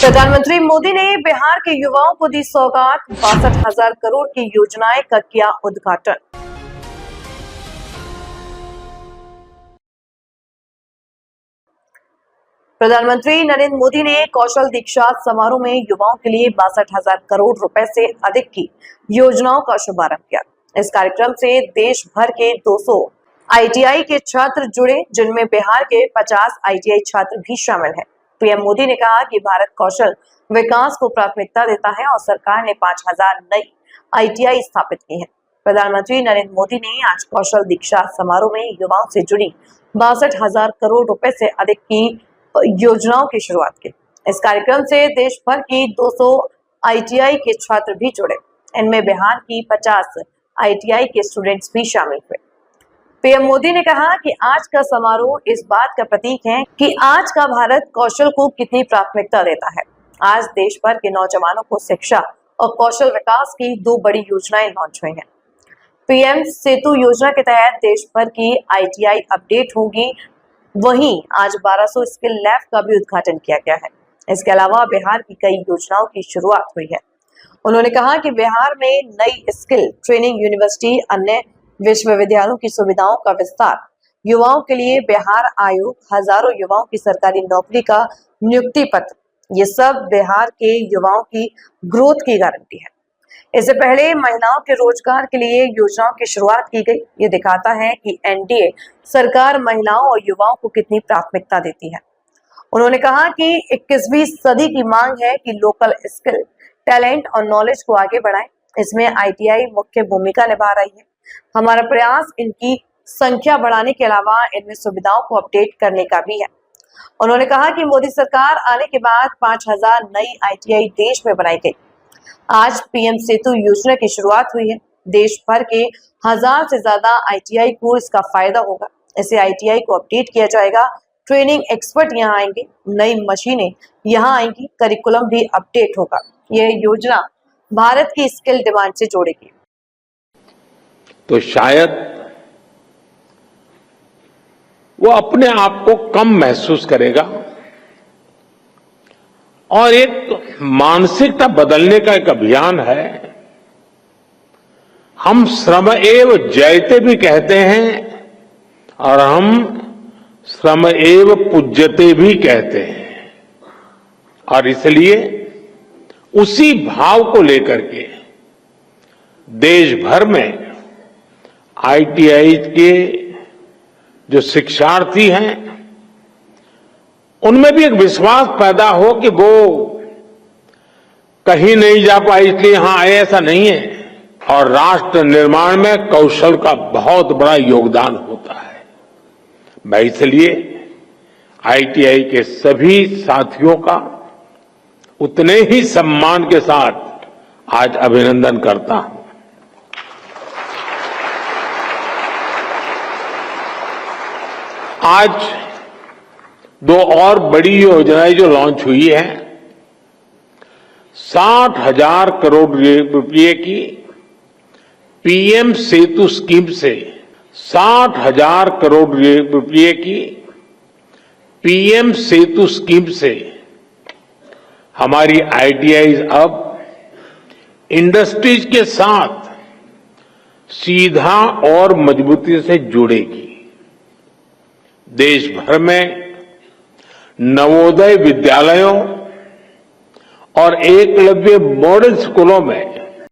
प्रधानमंत्री मोदी ने बिहार के युवाओं को दी सौगात, 62,000 करोड़ की योजनाएं का किया उद्घाटन। प्रधानमंत्री नरेंद्र मोदी ने कौशल दीक्षा समारोह में युवाओं के लिए 62,000 करोड़ रुपए से अधिक की योजनाओं का शुभारंभ किया। इस कार्यक्रम से देश भर के 200 आईटीआई के छात्र जुड़े, जिनमें बिहार के 50 आईटीआई छात्र भी शामिल हैं। पीएम मोदी ने कहा कि भारत कौशल विकास को प्राथमिकता देता है और सरकार ने 5,000 नई आईटीआई स्थापित की है। प्रधानमंत्री नरेंद्र मोदी ने आज कौशल दीक्षा समारोह में युवाओं से जुड़ी 62,000 करोड़ रुपए से अधिक की योजनाओं की शुरुआत की। इस कार्यक्रम से देश भर की 200 आईटीआई के छात्र भी जुड़े, इनमें बिहार की 50 आईटीआई के स्टूडेंट्स भी शामिल हुए। पीएम मोदी ने कहा कि आज का समारोह इस बात का प्रतीक है कि आज का भारत कौशल को कितनी प्राथमिकता देता है। आज देश भर के नौजवानों को शिक्षा और कौशल विकास की 2 बड़ी योजनाएं लॉन्च हुई हैं। पीएम सेतु योजना के तहत देश भर की आईटीआई अपडेट होगी। वहीं आज 1200 स्किल लैब का भी उद्घाटन किया गया है। इसके अलावा बिहार की कई योजनाओं की शुरुआत हुई है। उन्होंने कहा कि बिहार में नई स्किल ट्रेनिंग यूनिवर्सिटी, अन्य विश्वविद्यालयों की सुविधाओं का विस्तार, युवाओं के लिए बिहार आयोग, हजारों युवाओं की सरकारी नौकरी का नियुक्ति पत्र, ये सब बिहार के युवाओं की ग्रोथ की गारंटी है। इससे पहले महिलाओं के रोजगार के लिए योजनाओं की शुरुआत की गई। ये दिखाता है कि एनडीए सरकार महिलाओं और युवाओं को कितनी प्राथमिकता देती है। उन्होंने कहा कि 21वीं सदी की मांग है कि लोकल स्किल, टैलेंट और नॉलेज को आगे बढ़ाएं। इसमें आईटीआई मुख्य भूमिका निभा रही है। हमारा प्रयास इनकी संख्या बढ़ाने के अलावा इनमें सुविधाओं को अपडेट करने का भी है। उन्होंने कहा कि मोदी सरकार आने के बाद 5,000 नई आईटीआई देश में बनाई गई। आज पीएम सेतु योजना की शुरुआत हुई है। देश भर के 1000 से ज्यादा आईटीआई को इसका फायदा होगा। इसे आईटीआई को अपडेट किया जाएगा, ट्रेनिंग एक्सपर्ट यहाँ आएंगे, नई मशीनें यहाँ आएंगी, करिकुलम भी अपडेट होगा। यह योजना भारत की स्किल डिमांड से जोड़ेगी। तो शायद वो अपने आप को कम महसूस करेगा और एक मानसिकता बदलने का एक अभियान है। हम श्रम एव जयते भी कहते हैं और हम श्रम एव पूज्यते भी कहते हैं, और इसलिए उसी भाव को लेकर के देश भर में आईटीआई के जो शिक्षार्थी हैं, उनमें भी एक विश्वास पैदा हो कि वो कहीं नहीं जा पाए इसलिए यहां आए, ऐसा नहीं है। और राष्ट्र निर्माण में कौशल का बहुत बड़ा योगदान होता है। मैं इसलिए आईटीआई के सभी साथियों का उतने ही सम्मान के साथ आज अभिनंदन करता हूं। आज 2 और बड़ी योजनाएं जो लॉन्च हुई है, 60,000 करोड़ रुपए की पीएम सेतु स्कीम से 60,000 करोड़ रुपए की पीएम सेतु स्कीम से हमारी आईटीआई अब इंडस्ट्रीज के साथ सीधा और मजबूती से जुड़ेगी। देश भर में नवोदय विद्यालयों और एकलव्य मॉडल स्कूलों में